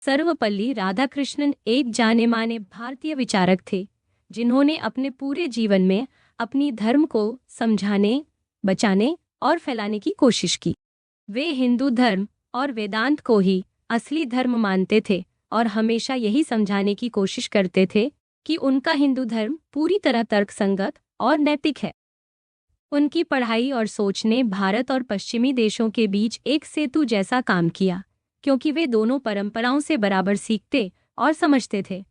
सर्वपल्ली राधाकृष्णन एक जाने माने भारतीय विचारक थे जिन्होंने अपने पूरे जीवन में अपनी धर्म को समझाने, बचाने और फैलाने की कोशिश की। वे हिंदू धर्म और वेदांत को ही असली धर्म मानते थे और हमेशा यही समझाने की कोशिश करते थे कि उनका हिंदू धर्म पूरी तरह तर्कसंगत और नैतिक है। उनकी पढ़ाई और सोच ने भारत और पश्चिमी देशों के बीच एक सेतु जैसा काम किया, क्योंकि वे दोनों परंपराओं से बराबर सीखते और समझते थे।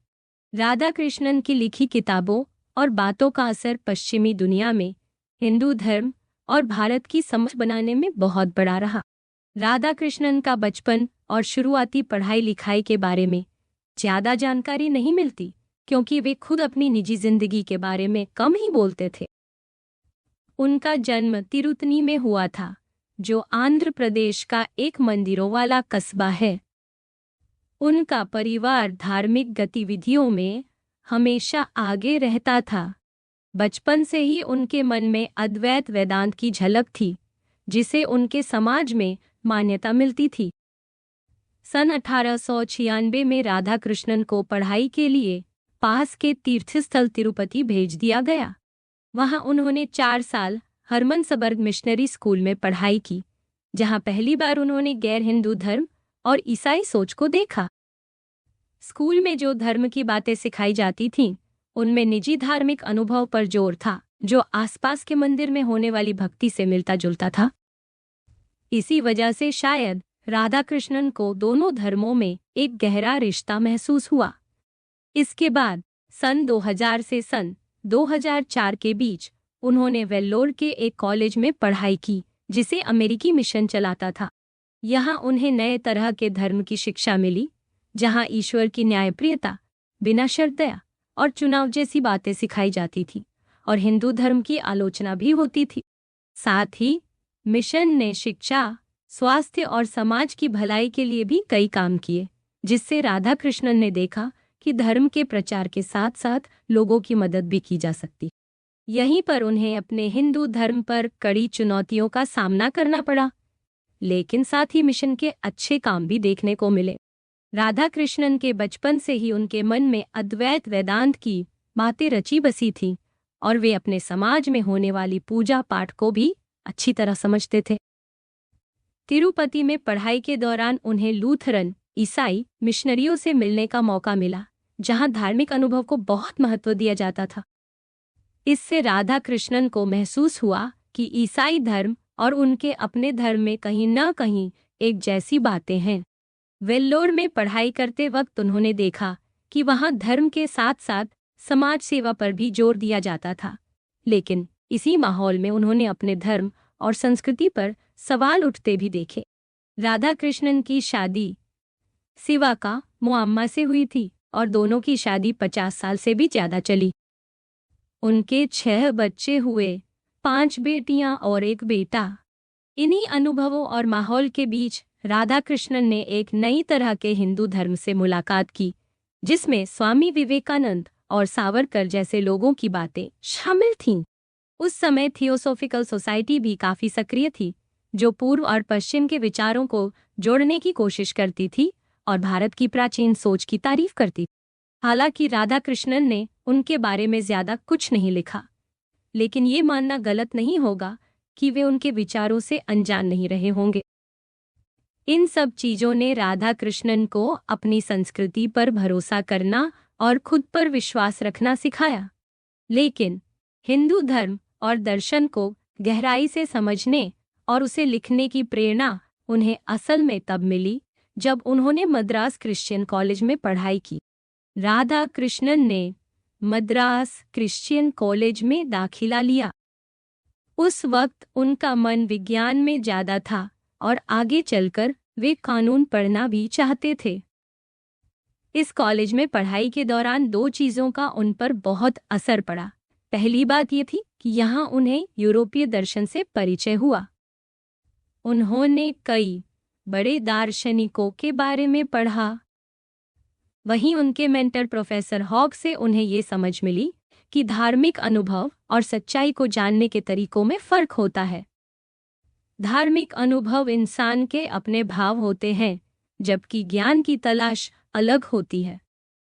राधाकृष्णन की लिखी किताबों और बातों का असर पश्चिमी दुनिया में हिंदू धर्म और भारत की समझ बनाने में बहुत बड़ा रहा। राधाकृष्णन का बचपन और शुरुआती पढ़ाई लिखाई के बारे में ज्यादा जानकारी नहीं मिलती, क्योंकि वे खुद अपनी निजी जिंदगी के बारे में कम ही बोलते थे। उनका जन्म तिरुतनी में हुआ था, जो आंध्र प्रदेश का एक मंदिरों वाला कस्बा है। उनका परिवार धार्मिक गतिविधियों में हमेशा आगे रहता था। बचपन से ही उनके मन में अद्वैत वेदांत की झलक थी, जिसे उनके समाज में मान्यता मिलती थी। सन 1896 में राधाकृष्णन को पढ़ाई के लिए पास के तीर्थस्थल तिरुपति भेज दिया गया। वहां उन्होंने 4 साल हरमनसबर्ग मिशनरी स्कूल में पढ़ाई की, जहां पहली बार उन्होंने गैर हिंदू धर्म और ईसाई सोच को देखा। स्कूल में जो धर्म की बातें सिखाई जाती थीं, उनमें निजी धार्मिक अनुभव पर जोर था, जो आसपास के मंदिर में होने वाली भक्ति से मिलता जुलता था। इसी वजह से शायद राधाकृष्णन को दोनों धर्मों में एक गहरा रिश्ता महसूस हुआ। इसके बाद सन 2000 से सन 2004 के बीच उन्होंने वेल्लोर के एक कॉलेज में पढ़ाई की, जिसे अमेरिकी मिशन चलाता था। यहाँ उन्हें नए तरह के धर्म की शिक्षा मिली, जहाँ ईश्वर की न्यायप्रियता, बिना शर्त दया और चुनाव जैसी बातें सिखाई जाती थी और हिंदू धर्म की आलोचना भी होती थी। साथ ही मिशन ने शिक्षा, स्वास्थ्य और समाज की भलाई के लिए भी कई काम किए, जिससे राधाकृष्णन ने देखा कि धर्म के प्रचार के साथ साथ लोगों की मदद भी की जा सकती। यहीं पर उन्हें अपने हिंदू धर्म पर कड़ी चुनौतियों का सामना करना पड़ा, लेकिन साथ ही मिशन के अच्छे काम भी देखने को मिले। राधाकृष्णन के बचपन से ही उनके मन में अद्वैत वेदांत की बातें रची बसी थीं और वे अपने समाज में होने वाली पूजा पाठ को भी अच्छी तरह समझते थे। तिरुपति में पढ़ाई के दौरान उन्हें लूथरन ईसाई मिशनरियों से मिलने का मौका मिला, जहां धार्मिक अनुभव को बहुत महत्व दिया जाता था। इससे राधाकृष्णन को महसूस हुआ कि ईसाई धर्म और उनके अपने धर्म में कहीं न कहीं एक जैसी बातें हैं। वेल्लोर में पढ़ाई करते वक्त उन्होंने देखा कि वहां धर्म के साथ साथ समाज सेवा पर भी जोर दिया जाता था, लेकिन इसी माहौल में उन्होंने अपने धर्म और संस्कृति पर सवाल उठते भी देखे। राधाकृष्णन की शादी सिवा का मुअम्मा से हुई थी और दोनों की शादी 50 साल से भी ज्यादा चली। उनके 6 बच्चे हुए, 5 बेटियां और 1 बेटा। इन्हीं अनुभवों और माहौल के बीच राधाकृष्णन ने एक नई तरह के हिंदू धर्म से मुलाकात की, जिसमें स्वामी विवेकानंद और सावरकर जैसे लोगों की बातें शामिल थीं। उस समय थियोसॉफिकल सोसाइटी भी काफी सक्रिय थी, जो पूर्व और पश्चिम के विचारों को जोड़ने की कोशिश करती थी और भारत की प्राचीन सोच की तारीफ करती। हालांकि राधाकृष्णन ने उनके बारे में ज्यादा कुछ नहीं लिखा, लेकिन ये मानना गलत नहीं होगा कि वे उनके विचारों से अनजान नहीं रहे होंगे। इन सब चीजों ने राधाकृष्णन को अपनी संस्कृति पर भरोसा करना और खुद पर विश्वास रखना सिखाया। लेकिन हिंदू धर्म और दर्शन को गहराई से समझने और उसे लिखने की प्रेरणा उन्हें असल में तब मिली जब उन्होंने मद्रास क्रिश्चियन कॉलेज में पढ़ाई की। राधाकृष्णन ने मद्रास क्रिश्चियन कॉलेज में दाखिला लिया। उस वक्त उनका मन विज्ञान में ज्यादा था और आगे चलकर वे कानून पढ़ना भी चाहते थे। इस कॉलेज में पढ़ाई के दौरान 2 चीजों का उन पर बहुत असर पड़ा। पहली बात ये थी कि यहाँ उन्हें यूरोपीय दर्शन से परिचय हुआ। उन्होंने कई बड़े दार्शनिकों के बारे में पढ़ा। वहीं उनके मेंटर प्रोफेसर हॉग से उन्हें ये समझ मिली कि धार्मिक अनुभव और सच्चाई को जानने के तरीकों में फर्क होता है। धार्मिक अनुभव इंसान के अपने भाव होते हैं, जबकि ज्ञान की तलाश अलग होती है।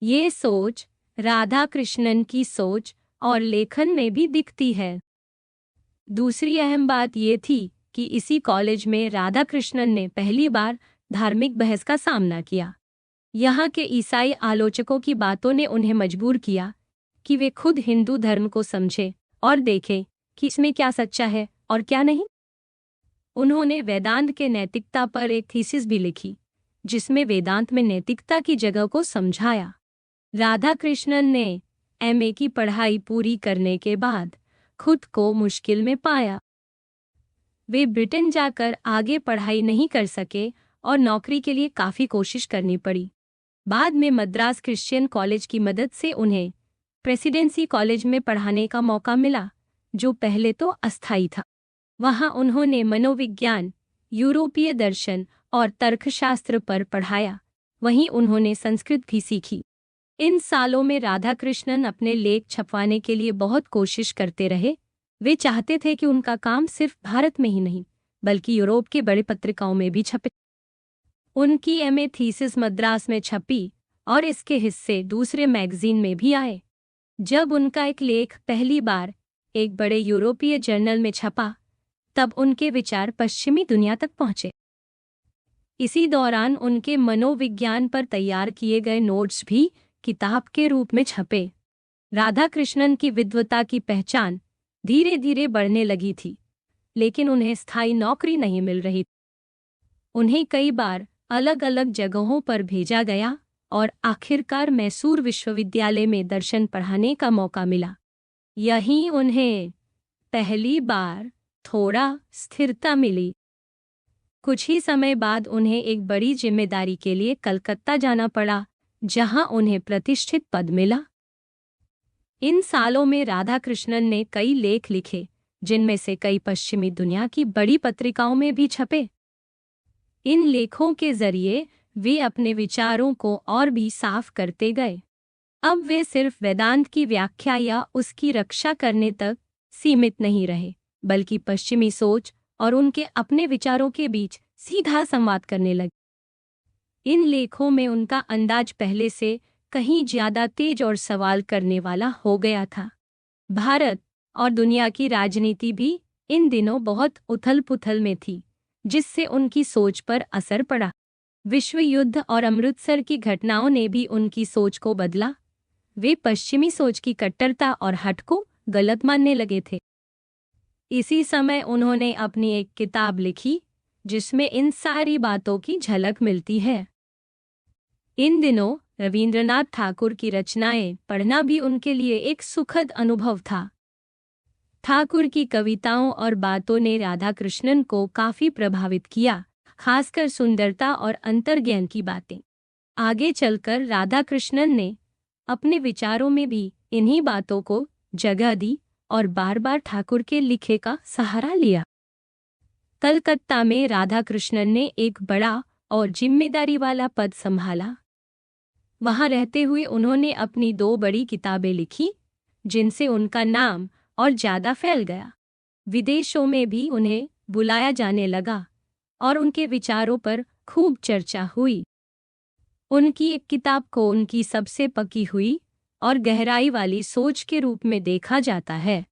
ये सोच राधा कृष्णन की सोच और लेखन में भी दिखती है। दूसरी अहम बात ये थी कि इसी कॉलेज में राधा कृष्णन ने पहली बार धार्मिक बहस का सामना किया। यहाँ के ईसाई आलोचकों की बातों ने उन्हें मजबूर किया कि वे खुद हिंदू धर्म को समझें और देखें कि इसमें क्या सच्चा है और क्या नहीं। उन्होंने वेदांत के नैतिकता पर एक थीसिस भी लिखी, जिसमें वेदांत में नैतिकता की जगह को समझाया। राधा कृष्णन ने एमए की पढ़ाई पूरी करने के बाद खुद को मुश्किल में पाया। वे ब्रिटेन जाकर आगे पढ़ाई नहीं कर सके और नौकरी के लिए काफ़ी कोशिश करनी पड़ी। बाद में मद्रास क्रिश्चियन कॉलेज की मदद से उन्हें प्रेसिडेंसी कॉलेज में पढ़ाने का मौका मिला, जो पहले तो अस्थायी था। वहां उन्होंने मनोविज्ञान, यूरोपीय दर्शन और तर्कशास्त्र पर पढ़ाया। वहीं उन्होंने संस्कृत भी सीखी। इन सालों में राधा कृष्णन अपने लेख छपवाने के लिए बहुत कोशिश करते रहे। वे चाहते थे कि उनका काम सिर्फ भारत में ही नहीं, बल्कि यूरोप के बड़े पत्रिकाओं में भी छपे। उनकी एमए थीसिस मद्रास में छपी और इसके हिस्से दूसरे मैगजीन में भी आए। जब उनका एक लेख पहली बार एक बड़े यूरोपीय जर्नल में छपा, तब उनके विचार पश्चिमी दुनिया तक पहुंचे। इसी दौरान उनके मनोविज्ञान पर तैयार किए गए नोट्स भी किताब के रूप में छपे। राधा कृष्णन की विद्वता की पहचान धीरे धीरे बढ़ने लगी थी, लेकिन उन्हें स्थायी नौकरी नहीं मिल रही। उन्हें कई बार अलग अलग जगहों पर भेजा गया और आखिरकार मैसूर विश्वविद्यालय में दर्शन पढ़ाने का मौका मिला। यहीं उन्हें पहली बार थोड़ा स्थिरता मिली। कुछ ही समय बाद उन्हें एक बड़ी जिम्मेदारी के लिए कलकत्ता जाना पड़ा, जहां उन्हें प्रतिष्ठित पद मिला। इन सालों में राधा कृष्णन ने कई लेख लिखे, जिनमें से कई पश्चिमी दुनिया की बड़ी पत्रिकाओं में भी छपे। इन लेखों के जरिए वे अपने विचारों को और भी साफ करते गए। अब वे सिर्फ वेदांत की व्याख्या या उसकी रक्षा करने तक सीमित नहीं रहे, बल्कि पश्चिमी सोच और उनके अपने विचारों के बीच सीधा संवाद करने लगे। इन लेखों में उनका अंदाज पहले से कहीं ज्यादा तेज और सवाल करने वाला हो गया था। भारत और दुनिया की राजनीति भी इन दिनों बहुत उथल-पुथल में थी, जिससे उनकी सोच पर असर पड़ा। विश्व युद्ध और अमृतसर की घटनाओं ने भी उनकी सोच को बदला। वे पश्चिमी सोच की कट्टरता और हठ को गलत मानने लगे थे। इसी समय उन्होंने अपनी एक किताब लिखी, जिसमें इन सारी बातों की झलक मिलती है। इन दिनों रवींद्रनाथ ठाकुर की रचनाएं पढ़ना भी उनके लिए एक सुखद अनुभव था। ठाकुर की कविताओं और बातों ने राधा कृष्णन को काफी प्रभावित किया, खासकर सुंदरता और अंतर्ज्ञान की बातें। आगे चलकर राधा कृष्णन ने अपने विचारों में भी इन्हीं बातों को जगह दी और बार बार ठाकुर के लिखे का सहारा लिया। कलकत्ता में राधा कृष्णन ने एक बड़ा और जिम्मेदारी वाला पद संभाला। वहां रहते हुए उन्होंने अपनी 2 बड़ी किताबें लिखी, जिनसे उनका नाम और ज्यादा फैल गया। विदेशों में भी उन्हें बुलाया जाने लगा और उनके विचारों पर खूब चर्चा हुई। उनकी एक किताब को उनकी सबसे पकी हुई और गहराई वाली सोच के रूप में देखा जाता है।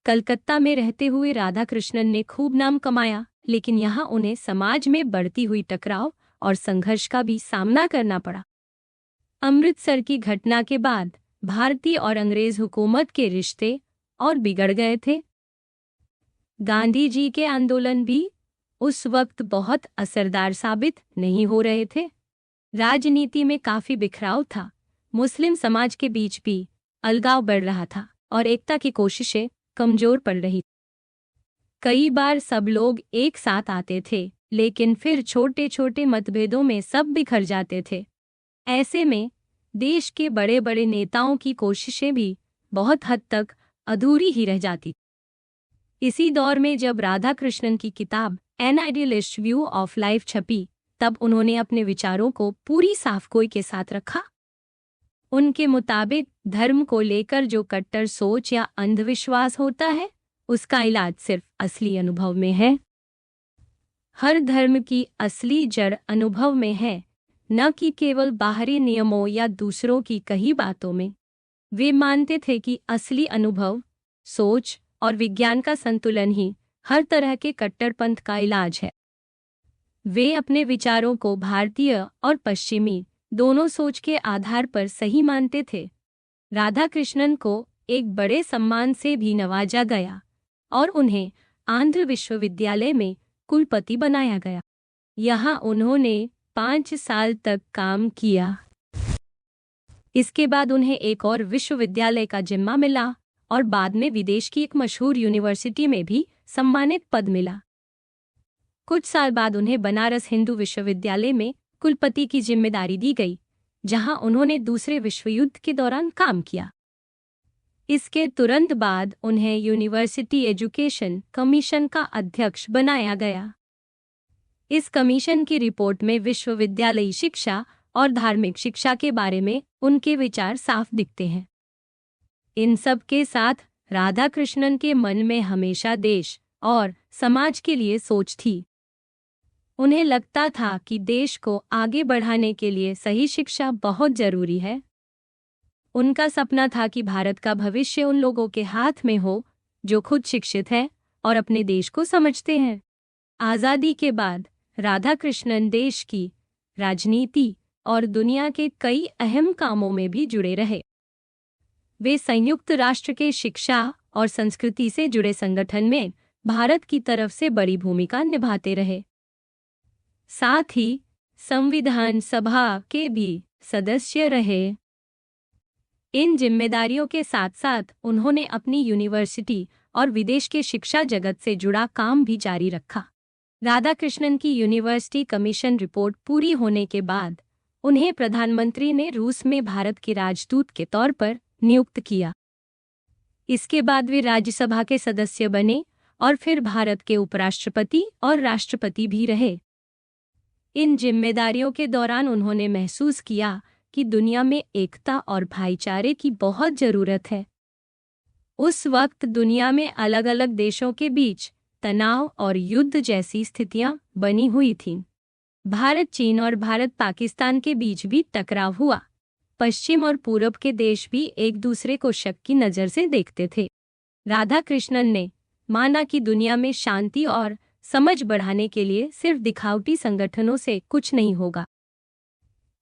कलकत्ता में रहते हुए राधा कृष्णन ने खूब नाम कमाया, लेकिन यहाँ उन्हें समाज में बढ़ती हुई टकराव और संघर्ष का भी सामना करना पड़ा। अमृतसर की घटना के बाद भारतीय और अंग्रेज हुकूमत के रिश्ते और बिगड़ गए थे। गांधी जी के आंदोलन भी उस वक्त बहुत असरदार साबित नहीं हो रहे थे। राजनीति में काफी बिखराव था। मुस्लिम समाज के बीच भी अलगाव बढ़ रहा था और एकता की कोशिशें कमजोर पड़ रही। कई बार सब लोग एक साथ आते थे, लेकिन फिर छोटे छोटे मतभेदों में सब बिखर जाते थे। ऐसे में देश के बड़े बड़े नेताओं की कोशिशें भी बहुत हद तक अधूरी ही रह जाती। इसी दौर में जब राधा कृष्णन की किताब an idealist view of life छपी, तब उन्होंने अपने विचारों को पूरी साफगोई के साथ रखा। उनके मुताबिक धर्म को लेकर जो कट्टर सोच या अंधविश्वास होता है, उसका इलाज सिर्फ असली अनुभव में है। हर धर्म की असली जड़ अनुभव में है, न कि केवल बाहरी नियमों या दूसरों की कही बातों में। वे मानते थे कि असली अनुभव, सोच और विज्ञान का संतुलन ही हर तरह के कट्टरपंथ का इलाज है। वे अपने विचारों को भारतीय और पश्चिमी दोनों सोच के आधार पर सही मानते थे। राधाकृष्णन को एक बड़े सम्मान से भी नवाजा गया और उन्हें आंध्र विश्वविद्यालय में कुलपति बनाया गया। यहाँ उन्होंने 5 साल तक काम किया। इसके बाद उन्हें एक और विश्वविद्यालय का जिम्मा मिला और बाद में विदेश की एक मशहूर यूनिवर्सिटी में भी सम्मानित पद मिला। कुछ साल बाद उन्हें बनारस हिंदू विश्वविद्यालय में कुलपति की जिम्मेदारी दी गई, जहां उन्होंने दूसरे विश्व युद्ध के दौरान काम किया। इसके तुरंत बाद उन्हें यूनिवर्सिटी एजुकेशन कमीशन का अध्यक्ष बनाया गया। इस कमीशन की रिपोर्ट में विश्वविद्यालयी शिक्षा और धार्मिक शिक्षा के बारे में उनके विचार साफ दिखते हैं। इन सब के साथ राधाकृष्णन के मन में हमेशा देश और समाज के लिए सोच थी। उन्हें लगता था कि देश को आगे बढ़ाने के लिए सही शिक्षा बहुत जरूरी है। उनका सपना था कि भारत का भविष्य उन लोगों के हाथ में हो जो खुद शिक्षित हैं और अपने देश को समझते हैं। आज़ादी के बाद राधाकृष्णन देश की राजनीति और दुनिया के कई अहम कामों में भी जुड़े रहे। वे संयुक्त राष्ट्र के शिक्षा और संस्कृति से जुड़े संगठन में भारत की तरफ से बड़ी भूमिका निभाते रहे। साथ ही संविधान सभा के भी सदस्य रहे। इन जिम्मेदारियों के साथ साथ उन्होंने अपनी यूनिवर्सिटी और विदेश के शिक्षा जगत से जुड़ा काम भी जारी रखा। राधाकृष्णन की यूनिवर्सिटी कमीशन रिपोर्ट पूरी होने के बाद उन्हें प्रधानमंत्री ने रूस में भारत के राजदूत के तौर पर नियुक्त किया। इसके बाद वे राज्यसभा के सदस्य बने और फिर भारत के उपराष्ट्रपति और राष्ट्रपति भी रहे। इन जिम्मेदारियों के दौरान उन्होंने महसूस किया कि दुनिया में एकता और भाईचारे की बहुत जरूरत है। उस वक्त दुनिया में अलग अलग देशों के बीच तनाव और युद्ध जैसी स्थितियां बनी हुई थीं। भारत चीन और भारत पाकिस्तान के बीच भी टकराव हुआ। पश्चिम और पूरब के देश भी एक दूसरे को शक की नज़र से देखते थे। राधाकृष्णन ने माना कि दुनिया में शांति और समझ बढ़ाने के लिए सिर्फ दिखावटी संगठनों से कुछ नहीं होगा।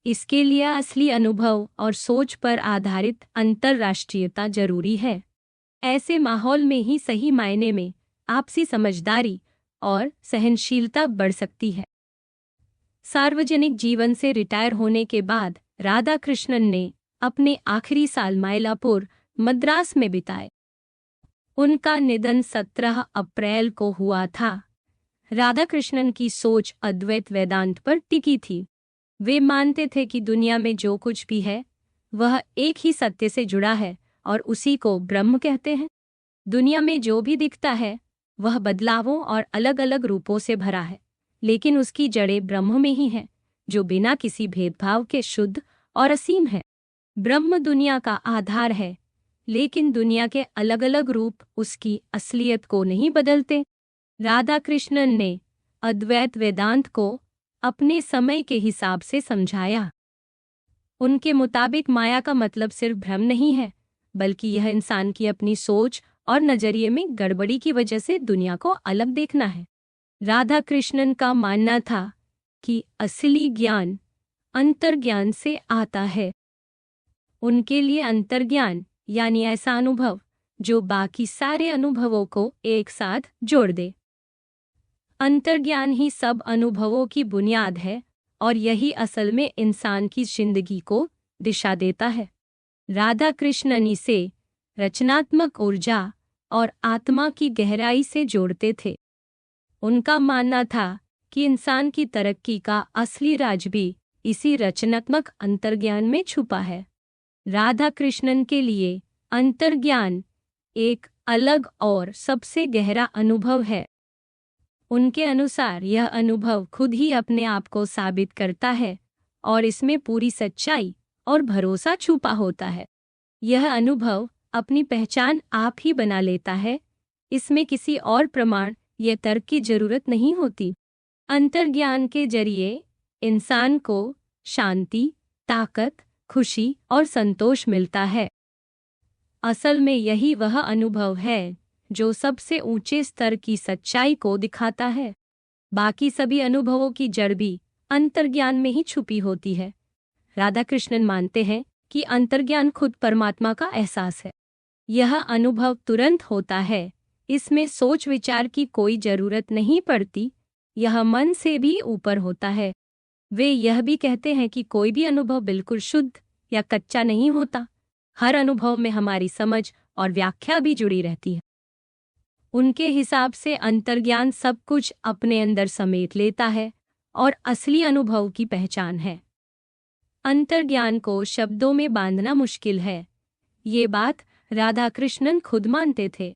इसके लिए असली अनुभव और सोच पर आधारित अंतर्राष्ट्रीयता जरूरी है। ऐसे माहौल में ही सही मायने में आपसी समझदारी और सहनशीलता बढ़ सकती है। सार्वजनिक जीवन से रिटायर होने के बाद राधाकृष्णन ने अपने आखिरी साल मायलापुर, मद्रास में बिताए। उनका निधन 17 अप्रैल को हुआ था। राधाकृष्णन की सोच अद्वैत वेदांत पर टिकी थी। वे मानते थे कि दुनिया में जो कुछ भी है वह एक ही सत्य से जुड़ा है और उसी को ब्रह्म कहते हैं। दुनिया में जो भी दिखता है वह बदलावों और अलग अलग रूपों से भरा है, लेकिन उसकी जड़ें ब्रह्म में ही हैं, जो बिना किसी भेदभाव के शुद्ध और असीम है। ब्रह्म दुनिया का आधार है, लेकिन दुनिया के अलग अलग रूप उसकी असलियत को नहीं बदलते। राधाकृष्णन ने अद्वैत वेदांत को अपने समय के हिसाब से समझाया। उनके मुताबिक माया का मतलब सिर्फ भ्रम नहीं है, बल्कि यह इंसान की अपनी सोच और नजरिए में गड़बड़ी की वजह से दुनिया को अलग देखना है। राधाकृष्णन का मानना था कि असली ज्ञान अंतर्ज्ञान से आता है। उनके लिए अंतर्ज्ञान यानी ऐसा अनुभव जो बाकी सारे अनुभवों को एक साथ जोड़ दे। अंतर्ज्ञान ही सब अनुभवों की बुनियाद है और यही असल में इंसान की जिंदगी को दिशा देता है। राधाकृष्णन इसे रचनात्मक ऊर्जा और आत्मा की गहराई से जोड़ते थे। उनका मानना था कि इंसान की तरक्की का असली राज भी इसी रचनात्मक अंतर्ज्ञान में छुपा है। राधाकृष्णन के लिए अंतर्ज्ञान एक अलग और सबसे गहरा अनुभव है। उनके अनुसार यह अनुभव खुद ही अपने आप को साबित करता है और इसमें पूरी सच्चाई और भरोसा छुपा होता है। यह अनुभव अपनी पहचान आप ही बना लेता है। इसमें किसी और प्रमाण या तर्क की जरूरत नहीं होती। अंतर्ज्ञान के जरिए इंसान को शांति, ताकत, खुशी और संतोष मिलता है। असल में यही वह अनुभव है जो सबसे ऊंचे स्तर की सच्चाई को दिखाता है। बाकी सभी अनुभवों की जड़ भी अंतर्ज्ञान में ही छुपी होती है। राधा कृष्णन मानते हैं कि अंतर्ज्ञान खुद परमात्मा का एहसास है। यह अनुभव तुरंत होता है, इसमें सोच विचार की कोई जरूरत नहीं पड़ती, यह मन से भी ऊपर होता है। वे यह भी कहते हैं कि कोई भी अनुभव बिल्कुल शुद्ध या कच्चा नहीं होता, हर अनुभव में हमारी समझ और व्याख्या भी जुड़ी रहती है। उनके हिसाब से अंतर्ज्ञान सब कुछ अपने अंदर समेट लेता है और असली अनुभव की पहचान है। अंतर्ज्ञान को शब्दों में बांधना मुश्किल है, ये बात राधा कृष्णन खुद मानते थे।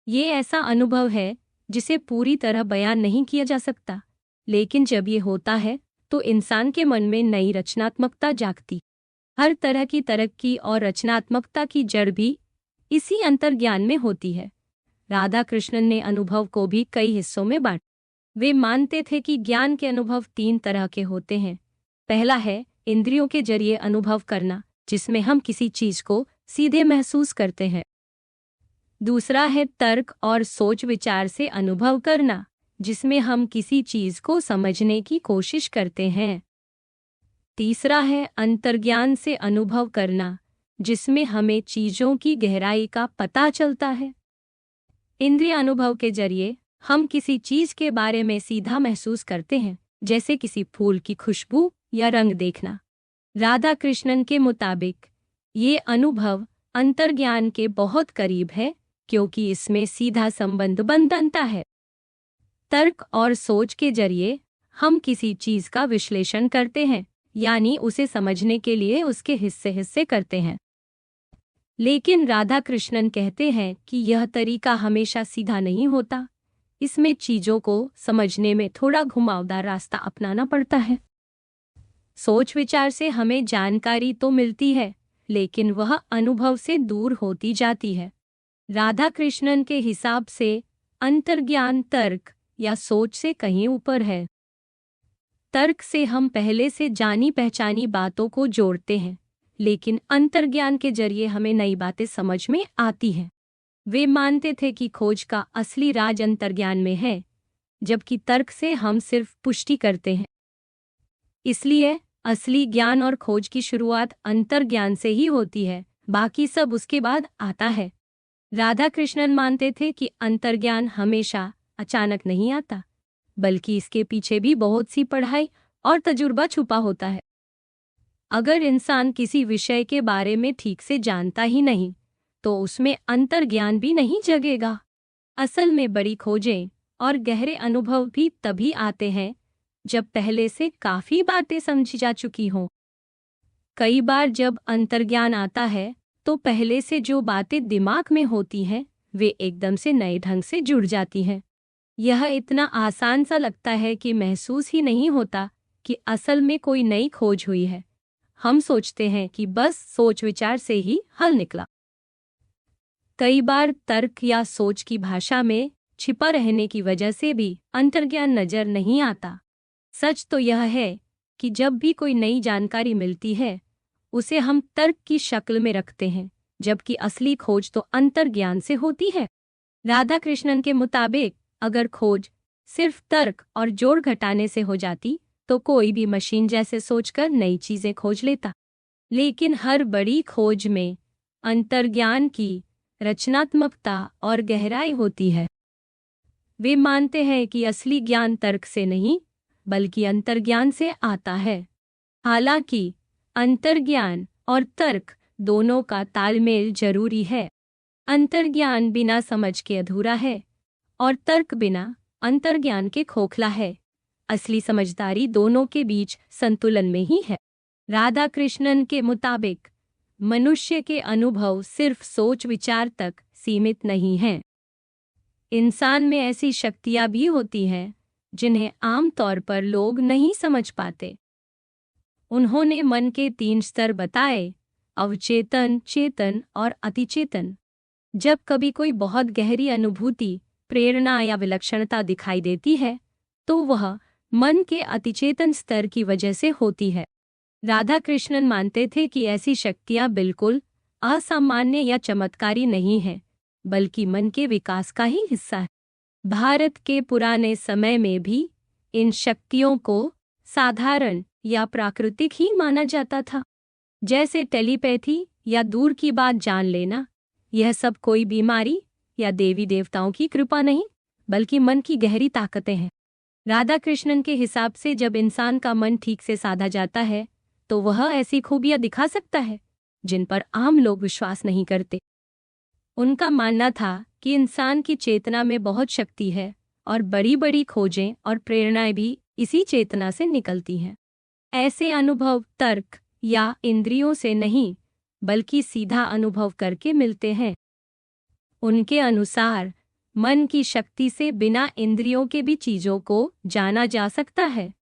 ये ऐसा अनुभव है जिसे पूरी तरह बयान नहीं किया जा सकता, लेकिन जब ये होता है तो इंसान के मन में नई रचनात्मकता जागती। हर तरह की तरक्की और रचनात्मकता की जड़ भी इसी अंतर्ज्ञान में होती है। राधा कृष्णन ने अनुभव को भी कई हिस्सों में बांटा। वे मानते थे कि ज्ञान के अनुभव 3 तरह के होते हैं। पहला है इंद्रियों के जरिए अनुभव करना, जिसमें हम किसी चीज को सीधे महसूस करते हैं। दूसरा है तर्क और सोच विचार से अनुभव करना, जिसमें हम किसी चीज को समझने की कोशिश करते हैं। तीसरा है अंतर्ज्ञान से अनुभव करना, जिसमें हमें चीजों की गहराई का पता चलता है। इंद्रिय अनुभव के जरिए हम किसी चीज के बारे में सीधा महसूस करते हैं, जैसे किसी फूल की खुशबू या रंग देखना। राधा कृष्णन के मुताबिक ये अनुभव अंतर्ज्ञान के बहुत करीब है, क्योंकि इसमें सीधा संबंध बनता है। तर्क और सोच के जरिए हम किसी चीज का विश्लेषण करते हैं, यानी उसे समझने के लिए उसके हिस्से करते हैं। लेकिन राधा कृष्णन कहते हैं कि यह तरीका हमेशा सीधा नहीं होता, इसमें चीजों को समझने में थोड़ा घुमावदार रास्ता अपनाना पड़ता है। सोच विचार से हमें जानकारी तो मिलती है, लेकिन वह अनुभव से दूर होती जाती है। राधा कृष्णन के हिसाब से अंतर्ज्ञान तर्क या सोच से कहीं ऊपर है। तर्क से हम पहले से जानी पहचानी बातों को जोड़ते हैं, लेकिन अंतर्ज्ञान के जरिए हमें नई बातें समझ में आती हैं। वे मानते थे कि खोज का असली राज अंतर्ज्ञान में है, जबकि तर्क से हम सिर्फ पुष्टि करते हैं। इसलिए असली ज्ञान और खोज की शुरुआत अंतर्ज्ञान से ही होती है, बाकी सब उसके बाद आता है। राधा कृष्णन मानते थे कि अंतर्ज्ञान हमेशा अचानक नहीं आता, बल्कि इसके पीछे भी बहुत सी पढ़ाई और तजुर्बा छुपा होता है। अगर इंसान किसी विषय के बारे में ठीक से जानता ही नहीं, तो उसमें अंतर्ज्ञान भी नहीं जगेगा। असल में बड़ी खोजें और गहरे अनुभव भी तभी आते हैं जब पहले से काफी बातें समझी जा चुकी हों। कई बार जब अंतर्ज्ञान आता है, तो पहले से जो बातें दिमाग में होती हैं, वे एकदम से नए ढंग से जुड़ जाती हैं। यह इतना आसान सा लगता है कि महसूस ही नहीं होता कि असल में कोई नई खोज हुई है। हम सोचते हैं कि बस सोच विचार से ही हल निकला। कई बार तर्क या सोच की भाषा में छिपा रहने की वजह से भी अंतर्ज्ञान नजर नहीं आता। सच तो यह है कि जब भी कोई नई जानकारी मिलती है, उसे हम तर्क की शक्ल में रखते हैं, जबकि असली खोज तो अंतर्ज्ञान से होती है। राधा कृष्णन के मुताबिक अगर खोज सिर्फ तर्क और जोड़ घटाने से हो जाती, तो कोई भी मशीन जैसे सोचकर नई चीजें खोज लेता। लेकिन हर बड़ी खोज में अंतर्ज्ञान की रचनात्मकता और गहराई होती है। वे मानते हैं कि असली ज्ञान तर्क से नहीं, बल्कि अंतर्ज्ञान से आता है। हालांकि अंतर्ज्ञान और तर्क दोनों का तालमेल जरूरी है। अंतर्ज्ञान बिना समझ के अधूरा है और तर्क बिना अंतर्ज्ञान के खोखला है। असली समझदारी दोनों के बीच संतुलन में ही है। राधा कृष्णन के मुताबिक मनुष्य के अनुभव सिर्फ सोच विचार तक सीमित नहीं हैं। इंसान में ऐसी शक्तियां भी होती हैं जिन्हें आमतौर पर लोग नहीं समझ पाते। उन्होंने मन के 3 स्तर बताए: अवचेतन, चेतन और अतिचेतन। जब कभी कोई बहुत गहरी अनुभूति, प्रेरणा या विलक्षणता दिखाई देती है, तो वह मन के अतिचेतन स्तर की वजह से होती है। राधा कृष्णन मानते थे कि ऐसी शक्तियां बिल्कुल असामान्य या चमत्कारी नहीं है, बल्कि मन के विकास का ही हिस्सा है। भारत के पुराने समय में भी इन शक्तियों को साधारण या प्राकृतिक ही माना जाता था, जैसे टेलीपैथी या दूर की बात जान लेना। यह सब कोई बीमारी या देवी देवताओं की कृपा नहीं, बल्कि मन की गहरी ताकतें हैं। राधा कृष्णन के हिसाब से जब इंसान का मन ठीक से साधा जाता है तो वह ऐसी खूबियां दिखा सकता है जिन पर आम लोग विश्वास नहीं करते। उनका मानना था कि इंसान की चेतना में बहुत शक्ति है और बड़ी बड़ी खोजें और प्रेरणाएं भी इसी चेतना से निकलती हैं। ऐसे अनुभव तर्क या इंद्रियों से नहीं, बल्कि सीधा अनुभव करके मिलते हैं। उनके अनुसार मन की शक्ति से बिना इंद्रियों के भी चीजों को जाना जा सकता है।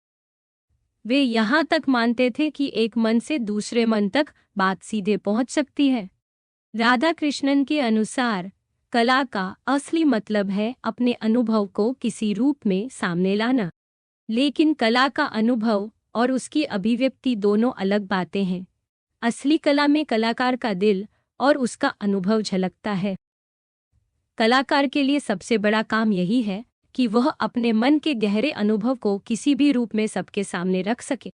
वे यहाँ तक मानते थे कि एक मन से दूसरे मन तक बात सीधे पहुंच सकती है। राधा कृष्णन के अनुसार कला का असली मतलब है अपने अनुभव को किसी रूप में सामने लाना। लेकिन कला का अनुभव और उसकी अभिव्यक्ति दोनों अलग बातें हैं। असली कला में कलाकार का दिल और उसका अनुभव झलकता है। कलाकार के लिए सबसे बड़ा काम यही है कि वह अपने मन के गहरे अनुभव को किसी भी रूप में सबके सामने रख सके।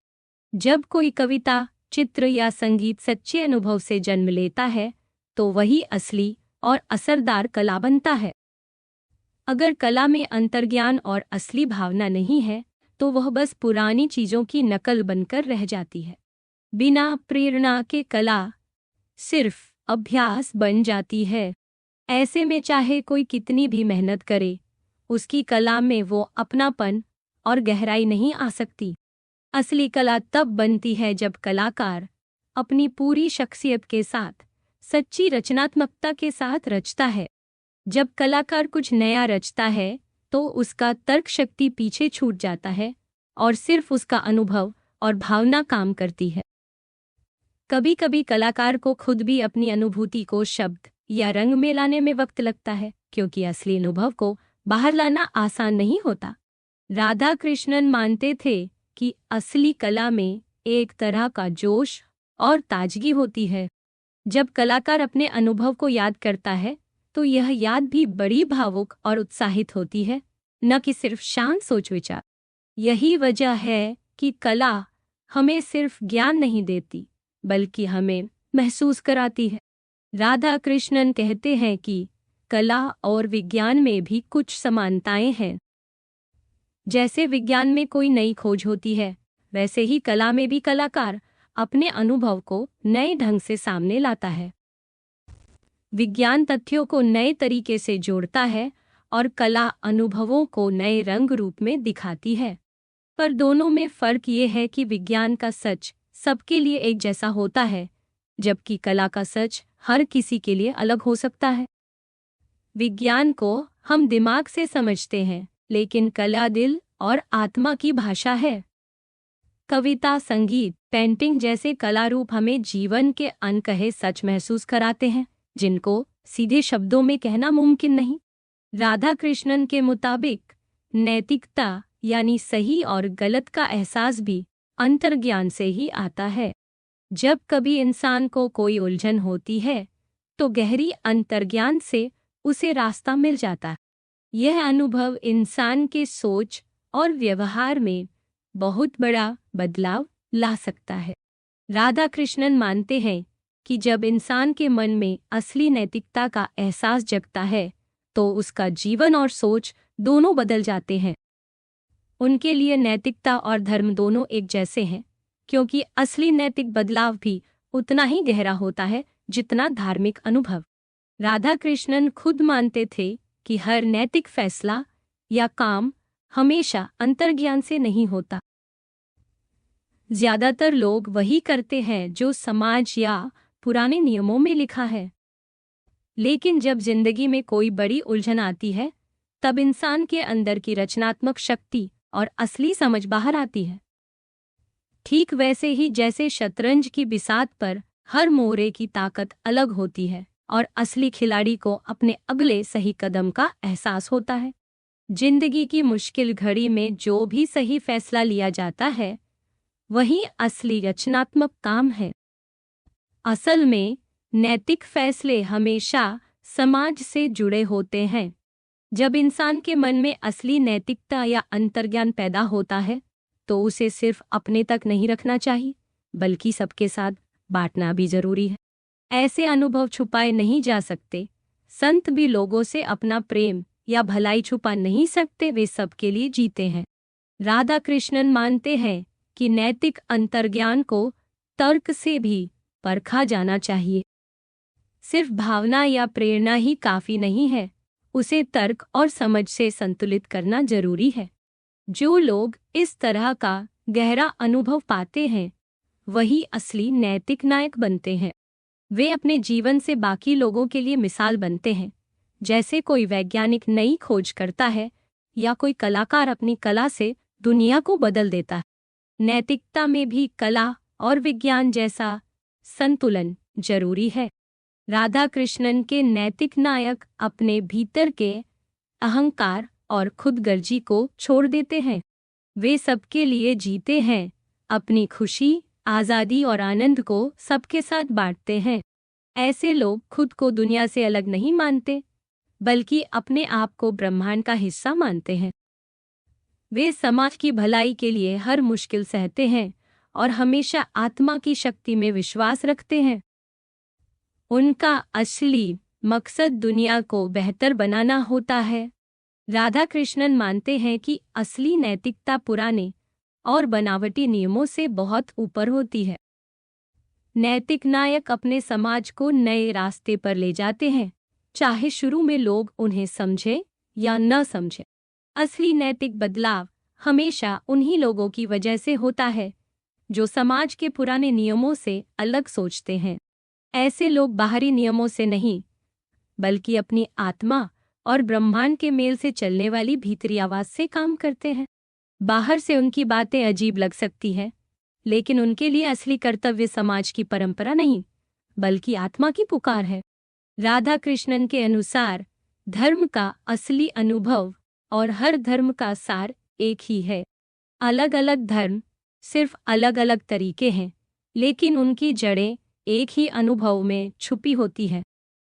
जब कोई कविता, चित्र या संगीत सच्चे अनुभव से जन्म लेता है तो वही असली और असरदार कला बनता है। अगर कला में अंतर्ज्ञान और असली भावना नहीं है तो वह बस पुरानी चीजों की नकल बनकर रह जाती है। बिना प्रेरणा के कला सिर्फ अभ्यास बन जाती है। ऐसे में चाहे कोई कितनी भी मेहनत करे, उसकी कला में वो अपनापन और गहराई नहीं आ सकती। असली कला तब बनती है जब कलाकार अपनी पूरी शख्सियत के साथ, सच्ची रचनात्मकता के साथ रचता है। जब कलाकार कुछ नया रचता है तो उसका तर्क शक्ति पीछे छूट जाता है और सिर्फ उसका अनुभव और भावना काम करती है। कभी कभी कलाकार को खुद भी अपनी अनुभूति को शब्द या रंग में लाने में वक्त लगता है, क्योंकि असली अनुभव को बाहर लाना आसान नहीं होता। राधा कृष्णन मानते थे कि असली कला में एक तरह का जोश और ताजगी होती है। जब कलाकार अपने अनुभव को याद करता है तो यह याद भी बड़ी भावुक और उत्साहित होती है, न कि सिर्फ शांत सोच विचार। यही वजह है कि कला हमें सिर्फ ज्ञान नहीं देती, बल्कि हमें महसूस कराती है। राधा कृष्णन कहते हैं कि कला और विज्ञान में भी कुछ समानताएं हैं। जैसे विज्ञान में कोई नई खोज होती है, वैसे ही कला में भी कलाकार अपने अनुभव को नए ढंग से सामने लाता है। विज्ञान तथ्यों को नए तरीके से जोड़ता है और कला अनुभवों को नए रंग रूप में दिखाती है। पर दोनों में फर्क ये है कि विज्ञान का सच सबके लिए एक जैसा होता है, जबकि कला का सच हर किसी के लिए अलग हो सकता है। विज्ञान को हम दिमाग से समझते हैं, लेकिन कला दिल और आत्मा की भाषा है। कविता, संगीत, पेंटिंग जैसे कला रूप हमें जीवन के अनकहे सच महसूस कराते हैं, जिनको सीधे शब्दों में कहना मुमकिन नहीं। राधा कृष्णन के मुताबिक नैतिकता यानी सही और गलत का एहसास भी अंतर्ज्ञान से ही आता है। जब कभी इंसान को कोई उलझन होती है तो गहरी अंतर्ज्ञान से उसे रास्ता मिल जाता है। यह अनुभव इंसान के सोच और व्यवहार में बहुत बड़ा बदलाव ला सकता है। राधा कृष्णन मानते हैं कि जब इंसान के मन में असली नैतिकता का एहसास जगता है तो उसका जीवन और सोच दोनों बदल जाते हैं। उनके लिए नैतिकता और धर्म दोनों एक जैसे हैं, क्योंकि असली नैतिक बदलाव भी उतना ही गहरा होता है जितना धार्मिक अनुभव। राधा कृष्णन खुद मानते थे कि हर नैतिक फैसला या काम हमेशा अंतर्ज्ञान से नहीं होता। ज्यादातर लोग वही करते हैं जो समाज या पुराने नियमों में लिखा है। लेकिन जब जिंदगी में कोई बड़ी उलझन आती है, तब इंसान के अंदर की रचनात्मक शक्ति और असली समझ बाहर आती है। ठीक वैसे ही जैसे शतरंज की बिसात पर हर मोहरे की ताकत अलग होती है और असली खिलाड़ी को अपने अगले सही कदम का एहसास होता है। जिंदगी की मुश्किल घड़ी में जो भी सही फैसला लिया जाता है, वही असली रचनात्मक काम है। असल में नैतिक फैसले हमेशा समाज से जुड़े होते हैं। जब इंसान के मन में असली नैतिकता या अंतर्ज्ञान पैदा होता है तो उसे सिर्फ अपने तक नहीं रखना चाहिए, बल्कि सबके साथ बांटना भी जरूरी है। ऐसे अनुभव छुपाए नहीं जा सकते। संत भी लोगों से अपना प्रेम या भलाई छुपा नहीं सकते, वे सबके लिए जीते हैं। राधा कृष्णन मानते हैं कि नैतिक अंतर्ज्ञान को तर्क से भी परखा जाना चाहिए। सिर्फ भावना या प्रेरणा ही काफी नहीं है, उसे तर्क और समझ से संतुलित करना जरूरी है। जो लोग इस तरह का गहरा अनुभव पाते हैं वही असली नैतिक नायक बनते हैं। वे अपने जीवन से बाकी लोगों के लिए मिसाल बनते हैं। जैसे कोई वैज्ञानिक नई खोज करता है या कोई कलाकार अपनी कला से दुनिया को बदल देता है। नैतिकता में भी कला और विज्ञान जैसा संतुलन जरूरी है। राधा कृष्णन के नैतिक नायक अपने भीतर के अहंकार और खुदगर्जी को छोड़ देते हैं। वे सबके लिए जीते हैं, अपनी खुशी, आज़ादी और आनंद को सबके साथ बांटते हैं। ऐसे लोग खुद को दुनिया से अलग नहीं मानते, बल्कि अपने आप को ब्रह्मांड का हिस्सा मानते हैं। वे समाज की भलाई के लिए हर मुश्किल सहते हैं और हमेशा आत्मा की शक्ति में विश्वास रखते हैं। उनका असली मकसद दुनिया को बेहतर बनाना होता है। राधा कृष्णन मानते हैं कि असली नैतिकता पुराने और बनावटी नियमों से बहुत ऊपर होती है। नैतिक नायक अपने समाज को नए रास्ते पर ले जाते हैं, चाहे शुरू में लोग उन्हें समझे या न समझे। असली नैतिक बदलाव हमेशा उन्हीं लोगों की वजह से होता है जो समाज के पुराने नियमों से अलग सोचते हैं। ऐसे लोग बाहरी नियमों से नहीं, बल्कि अपनी आत्मा और ब्रह्मांड के मेल से चलने वाली भीतरी आवाज से काम करते हैं। बाहर से उनकी बातें अजीब लग सकती हैं, लेकिन उनके लिए असली कर्तव्य समाज की परंपरा नहीं, बल्कि आत्मा की पुकार है। राधा कृष्णन के अनुसार धर्म का असली अनुभव और हर धर्म का सार एक ही है। अलग अलग धर्म सिर्फ अलग अलग तरीके हैं, लेकिन उनकी जड़ें एक ही अनुभव में छुपी होती है।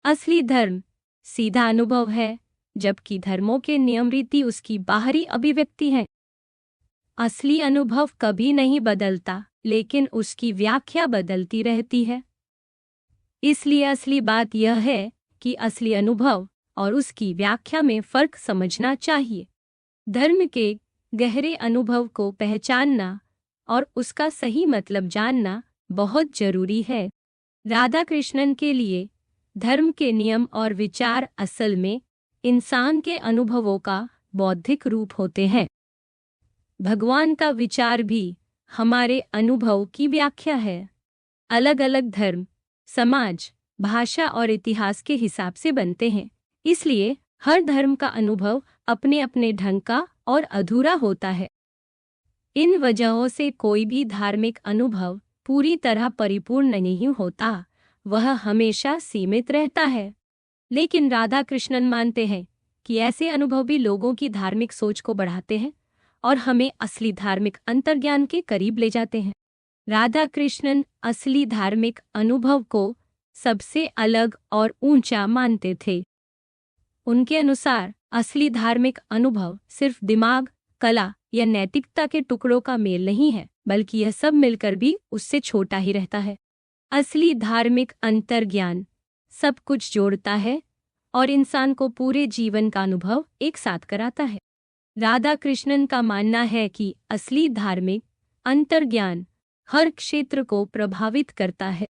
असली धर्म सीधा अनुभव है, जबकि धर्मों के नियम रीति उसकी बाहरी अभिव्यक्ति है। असली अनुभव कभी नहीं बदलता, लेकिन उसकी व्याख्या बदलती रहती है। इसलिए असली बात यह है कि असली अनुभव और उसकी व्याख्या में फर्क समझना चाहिए। धर्म के गहरे अनुभव को पहचानना और उसका सही मतलब जानना बहुत जरूरी है। राधा कृष्णन के लिए धर्म के नियम और विचार असल में इंसान के अनुभवों का बौद्धिक रूप होते हैं। भगवान का विचार भी हमारे अनुभव की व्याख्या है। अलग अलग धर्म, समाज, भाषा और इतिहास के हिसाब से बनते हैं, इसलिए हर धर्म का अनुभव अपने अपने ढंग का और अधूरा होता है। इन वजहों से कोई भी धार्मिक अनुभव पूरी तरह परिपूर्ण नहीं होता, वह हमेशा सीमित रहता है। लेकिन राधा कृष्णन मानते हैं कि ऐसे अनुभव भी लोगों की धार्मिक सोच को बढ़ाते हैं और हमें असली धार्मिक अंतर्ज्ञान के करीब ले जाते हैं। राधा कृष्णन असली धार्मिक अनुभव को सबसे अलग और ऊंचा मानते थे। उनके अनुसार असली धार्मिक अनुभव सिर्फ दिमाग, कला या नैतिकता के टुकड़ों का मेल नहीं है, बल्कि यह सब मिलकर भी उससे छोटा ही रहता है। असली धार्मिक अंतर्ज्ञान सब कुछ जोड़ता है और इंसान को पूरे जीवन का अनुभव एक साथ कराता है। राधा कृष्णन का मानना है कि असली धार्मिक अंतर्ज्ञान हर क्षेत्र को प्रभावित करता है।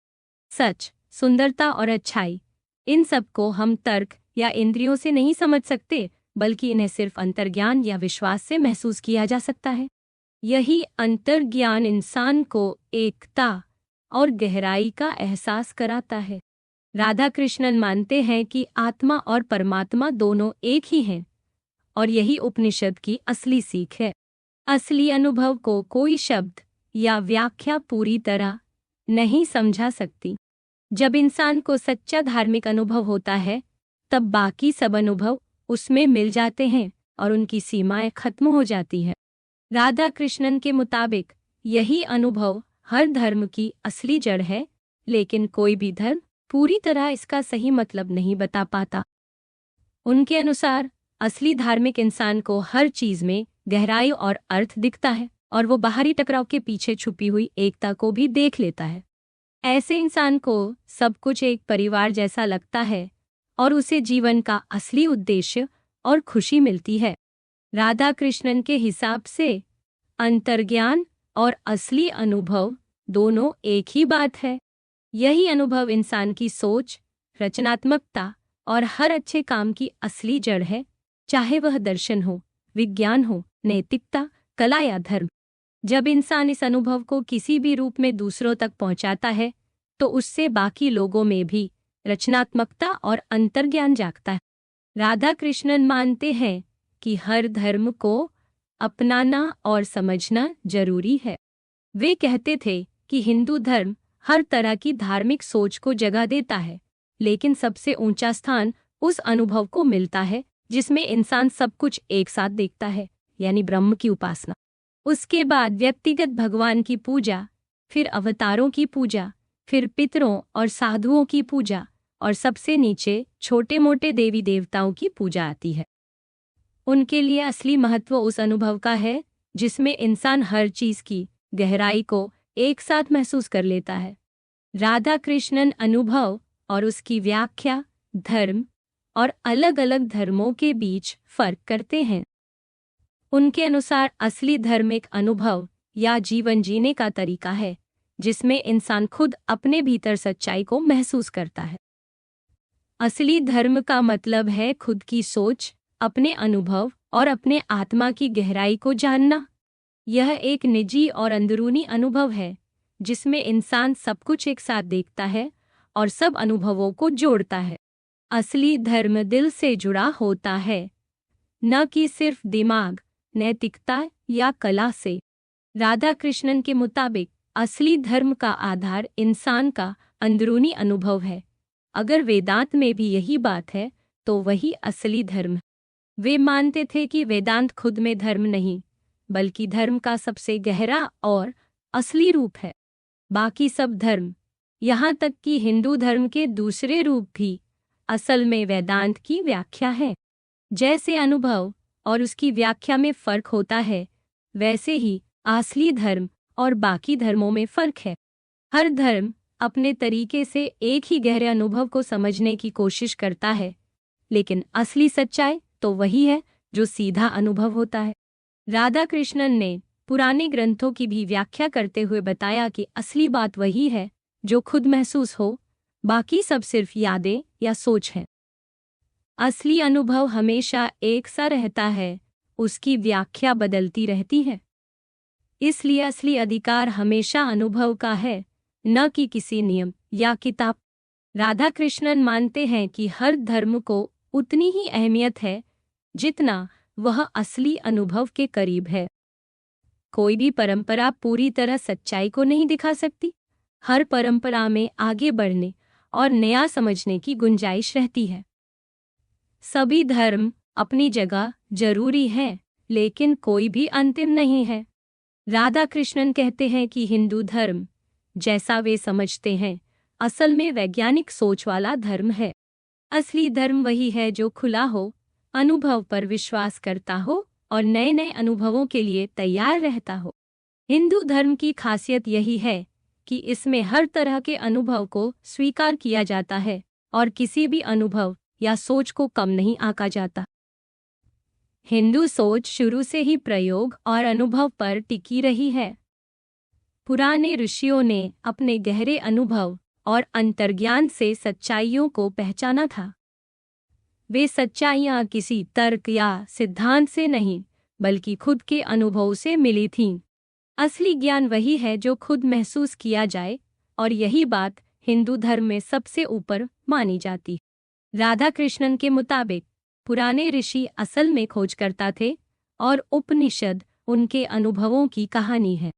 सच, सुंदरता और अच्छाई, इन सब को हम तर्क या इंद्रियों से नहीं समझ सकते, बल्कि इन्हें सिर्फ अंतर्ज्ञान या विश्वास से महसूस किया जा सकता है। यही अंतर्ज्ञान इंसान को एकता और गहराई का एहसास कराता है। राधा कृष्णन मानते हैं कि आत्मा और परमात्मा दोनों एक ही हैं, और यही उपनिषद की असली सीख है। असली अनुभव को कोई शब्द या व्याख्या पूरी तरह नहीं समझा सकती। जब इंसान को सच्चा धार्मिक अनुभव होता है, तब बाकी सब अनुभव उसमें मिल जाते हैं और उनकी सीमाएं खत्म हो जाती हैं। राधा कृष्णन के मुताबिक यही अनुभव हर धर्म की असली जड़ है, लेकिन कोई भी धर्म पूरी तरह इसका सही मतलब नहीं बता पाता। उनके अनुसार असली धार्मिक इंसान को हर चीज में गहराई और अर्थ दिखता है और वो बाहरी टकराव के पीछे छुपी हुई एकता को भी देख लेता है। ऐसे इंसान को सब कुछ एक परिवार जैसा लगता है और उसे जीवन का असली उद्देश्य और खुशी मिलती है। राधा कृष्णन के हिसाब से अंतर्ज्ञान और असली अनुभव दोनों एक ही बात है। यही अनुभव इंसान की सोच, रचनात्मकता और हर अच्छे काम की असली जड़ है, चाहे वह दर्शन हो, विज्ञान हो, नैतिकता, कला या धर्म। जब इंसान इस अनुभव को किसी भी रूप में दूसरों तक पहुंचाता है, तो उससे बाकी लोगों में भी रचनात्मकता और अंतर्ज्ञान जागता है। राधा कृष्णन मानते हैं कि हर धर्म को अपनाना और समझना जरूरी है। वे कहते थे कि हिंदू धर्म हर तरह की धार्मिक सोच को जगह देता है, लेकिन सबसे ऊंचा स्थान उस अनुभव को मिलता है जिसमें इंसान सब कुछ एक साथ देखता है, यानी ब्रह्म की उपासना। उसके बाद व्यक्तिगत भगवान की पूजा, फिर अवतारों की पूजा, फिर पितरों और साधुओं की पूजा और सबसे नीचे छोटे मोटे देवी देवताओं की पूजा आती है। उनके लिए असली महत्व उस अनुभव का है जिसमें इंसान हर चीज की गहराई को एक साथ महसूस कर लेता है। राधा कृष्णन अनुभव और उसकी व्याख्या धर्म और अलग अलग धर्मों के बीच फर्क करते हैं। उनके अनुसार असली धर्म एक अनुभव या जीवन जीने का तरीका है जिसमें इंसान खुद अपने भीतर सच्चाई को महसूस करता है। असली धर्म का मतलब है खुद की सोच, अपने अनुभव और अपने आत्मा की गहराई को जानना। यह एक निजी और अंदरूनी अनुभव है जिसमें इंसान सब कुछ एक साथ देखता है और सब अनुभवों को जोड़ता है। असली धर्म दिल से जुड़ा होता है, न कि सिर्फ दिमाग, नैतिकता या कला से। राधा कृष्णन के मुताबिक असली धर्म का आधार इंसान का अंदरूनी अनुभव है। अगर वेदांत में भी यही बात है तो वही असली धर्म है। वे मानते थे कि वेदांत खुद में धर्म नहीं, बल्कि धर्म का सबसे गहरा और असली रूप है। बाकी सब धर्म, यहाँ तक कि हिंदू धर्म के दूसरे रूप भी, असल में वेदांत की व्याख्या है। जैसे अनुभव और उसकी व्याख्या में फर्क होता है, वैसे ही असली धर्म और बाकी धर्मों में फर्क है। हर धर्म अपने तरीके से एक ही गहरे अनुभव को समझने की कोशिश करता है, लेकिन असली सच्चाई तो वही है जो सीधा अनुभव होता है। राधा कृष्णन ने पुराने ग्रंथों की भी व्याख्या करते हुए बताया कि असली बात वही है जो खुद महसूस हो, बाकी सब सिर्फ यादें या सोच है। असली अनुभव हमेशा एक सा रहता है, उसकी व्याख्या बदलती रहती है। इसलिए असली अधिकार हमेशा अनुभव का है, न कि किसी नियम या किताब। राधा कृष्णन मानते हैं कि हर धर्म को उतनी ही अहमियत है जितना वह असली अनुभव के करीब है। कोई भी परंपरा पूरी तरह सच्चाई को नहीं दिखा सकती। हर परंपरा में आगे बढ़ने और नया समझने की गुंजाइश रहती है। सभी धर्म अपनी जगह जरूरी हैं, लेकिन कोई भी अंतिम नहीं है। राधा कृष्णन कहते हैं कि हिंदू धर्म, जैसा वे समझते हैं, असल में वैज्ञानिक सोच वाला धर्म है। असली धर्म वही है जो खुला हो, अनुभव पर विश्वास करता हो और नए नए अनुभवों के लिए तैयार रहता हो। हिंदू धर्म की खासियत यही है कि इसमें हर तरह के अनुभव को स्वीकार किया जाता है और किसी भी अनुभव या सोच को कम नहीं आंका जाता। हिंदू सोच शुरू से ही प्रयोग और अनुभव पर टिकी रही है। पुराने ऋषियों ने अपने गहरे अनुभव और अंतर्ज्ञान से सच्चाइयों को पहचाना था। वे सच्चाइयाँ किसी तर्क या सिद्धांत से नहीं, बल्कि खुद के अनुभव से मिली थीं। असली ज्ञान वही है जो खुद महसूस किया जाए, और यही बात हिंदू धर्म में सबसे ऊपर मानी जाती। राधा कृष्णन के मुताबिक पुराने ऋषि असल में खोजकर्ता थे और उपनिषद उनके अनुभवों की कहानी है।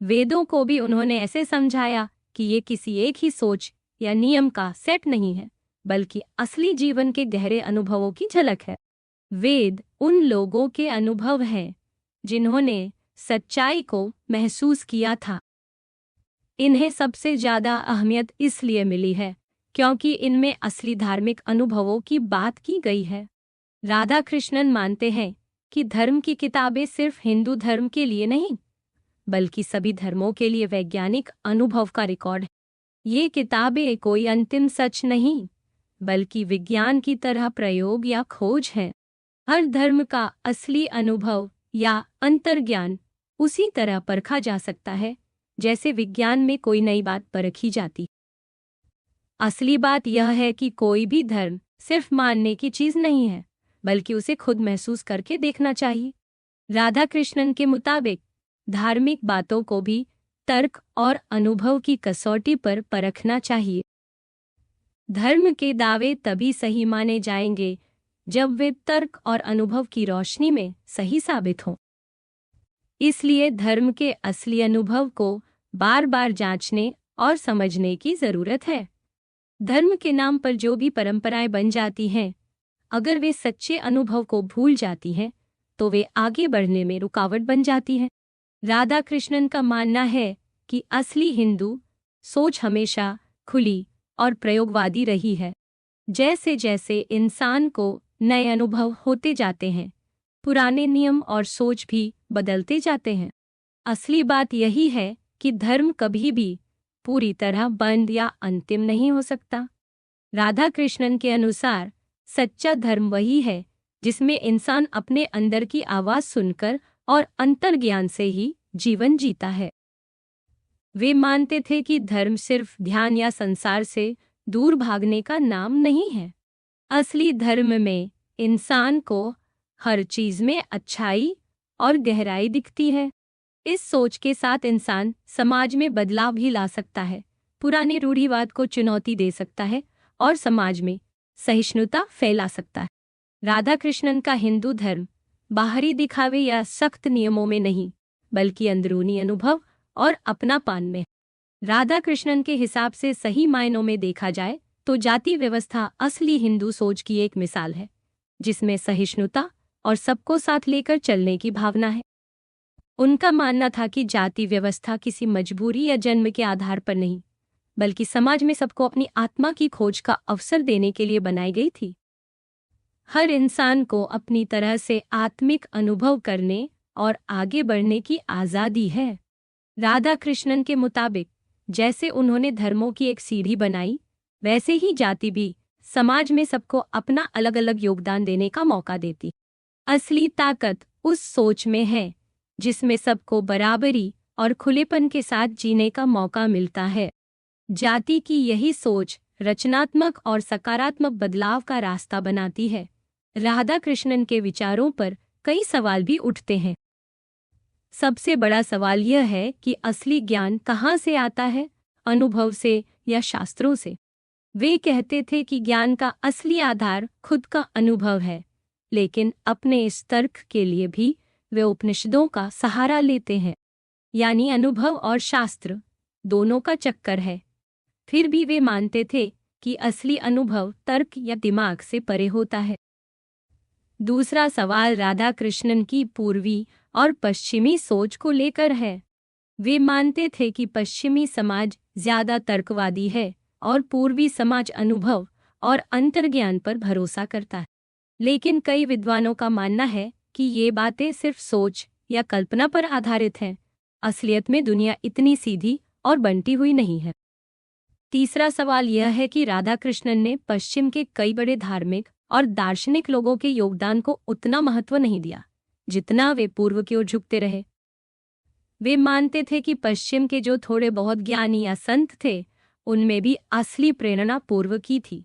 वेदों को भी उन्होंने ऐसे समझाया कि ये किसी एक ही सोच या नियम का सेट नहीं है, बल्कि असली जीवन के गहरे अनुभवों की झलक है। वेद उन लोगों के अनुभव हैं जिन्होंने सच्चाई को महसूस किया था। इन्हें सबसे ज्यादा अहमियत इसलिए मिली है क्योंकि इनमें असली धार्मिक अनुभवों की बात की गई है। राधा कृष्णन मानते हैं कि धर्म की किताबें सिर्फ हिंदू धर्म के लिए नहीं, बल्कि सभी धर्मों के लिए वैज्ञानिक अनुभव का रिकॉर्ड है। ये किताबें कोई अंतिम सच नहीं, बल्कि विज्ञान की तरह प्रयोग या खोज है। हर धर्म का असली अनुभव या अंतर्ज्ञान उसी तरह परखा जा सकता है जैसे विज्ञान में कोई नई बात परखी जाती। असली बात यह है कि कोई भी धर्म सिर्फ मानने की चीज नहीं है, बल्कि उसे खुद महसूस करके देखना चाहिए। राधा कृष्णन के मुताबिक धार्मिक बातों को भी तर्क और अनुभव की कसौटी पर परखना चाहिए। धर्म के दावे तभी सही माने जाएंगे जब वे तर्क और अनुभव की रोशनी में सही साबित हों। इसलिए धर्म के असली अनुभव को बार बार जांचने और समझने की जरूरत है। धर्म के नाम पर जो भी परंपराएं बन जाती हैं, अगर वे सच्चे अनुभव को भूल जाती हैं, तो वे आगे बढ़ने में रुकावट बन जाती हैं। राधा कृष्णन का मानना है कि असली हिंदू सोच हमेशा खुली और प्रयोगवादी रही है। जैसे जैसे इंसान को नए अनुभव होते जाते हैं, पुराने नियम और सोच भी बदलते जाते हैं। असली बात यही है कि धर्म कभी भी पूरी तरह बंद या अंतिम नहीं हो सकता। राधा कृष्णन के अनुसार सच्चा धर्म वही है जिसमें इंसान अपने अंदर की आवाज सुनकर और अंतर्ज्ञान से ही जीवन जीता है। वे मानते थे कि धर्म सिर्फ ध्यान या संसार से दूर भागने का नाम नहीं है। असली धर्म में इंसान को हर चीज में अच्छाई और गहराई दिखती है। इस सोच के साथ इंसान समाज में बदलाव भी ला सकता है, पुराने रूढ़िवाद को चुनौती दे सकता है और समाज में सहिष्णुता फैला सकता है। राधा कृष्णन का हिंदू धर्म बाहरी दिखावे या सख्त नियमों में नहीं, बल्कि अंदरूनी अनुभव और अपनापन में। राधा कृष्णन के हिसाब से सही मायनों में देखा जाए तो जाति व्यवस्था असली हिंदू सोच की एक मिसाल है, जिसमें सहिष्णुता और सबको साथ लेकर चलने की भावना है। उनका मानना था कि जाति व्यवस्था किसी मजबूरी या जन्म के आधार पर नहीं, बल्कि समाज में सबको अपनी आत्मा की खोज का अवसर देने के लिए बनाई गई थी। हर इंसान को अपनी तरह से आत्मिक अनुभव करने और आगे बढ़ने की आज़ादी है। राधा कृष्णन के मुताबिक जैसे उन्होंने धर्मों की एक सीढ़ी बनाई, वैसे ही जाति भी समाज में सबको अपना अलग अलग योगदान देने का मौका देती। असली ताकत उस सोच में है जिसमें सबको बराबरी और खुलेपन के साथ जीने का मौका मिलता है। जाति की यही सोच रचनात्मक और सकारात्मक बदलाव का रास्ता बनाती है। राधा कृष्णन के विचारों पर कई सवाल भी उठते हैं। सबसे बड़ा सवाल यह है कि असली ज्ञान कहाँ से आता है, अनुभव से या शास्त्रों से। वे कहते थे कि ज्ञान का असली आधार खुद का अनुभव है, लेकिन अपने इस तर्क के लिए भी वे उपनिषदों का सहारा लेते हैं, यानी अनुभव और शास्त्र दोनों का चक्कर है। फिर भी वे मानते थे कि असली अनुभव तर्क या दिमाग से परे होता है। दूसरा सवाल राधा कृष्णन की पूर्वी और पश्चिमी सोच को लेकर है। वे मानते थे कि पश्चिमी समाज ज्यादा तर्कवादी है और पूर्वी समाज अनुभव और अंतर्ज्ञान पर भरोसा करता है। लेकिन कई विद्वानों का मानना है कि ये बातें सिर्फ सोच या कल्पना पर आधारित हैं। असलियत में दुनिया इतनी सीधी और बंटी हुई नहीं है। तीसरा सवाल यह है कि राधा कृष्णन ने पश्चिम के कई बड़े धार्मिक और दार्शनिक लोगों के योगदान को उतना महत्व नहीं दिया जितना वे पूर्व की ओर झुकते रहे। वे मानते थे कि पश्चिम के जो थोड़े बहुत ज्ञानी या संत थे, उनमें भी असली प्रेरणा पूर्व की थी।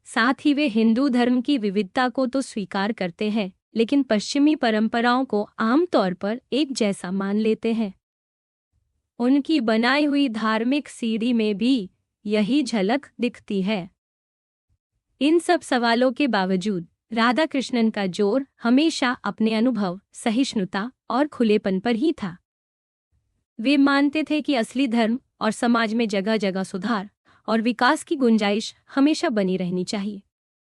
साथ ही वे हिंदू धर्म की विविधता को तो स्वीकार करते हैं, लेकिन पश्चिमी परंपराओं को आमतौर पर एक जैसा मान लेते हैं। उनकी बनाई हुई धार्मिक सीढ़ी में भी यही झलक दिखती है। इन सब सवालों के बावजूद राधा कृष्णन का जोर हमेशा अपने अनुभव, सहिष्णुता और खुलेपन पर ही था। वे मानते थे कि असली धर्म और समाज में जगह जगह सुधार और विकास की गुंजाइश हमेशा बनी रहनी चाहिए।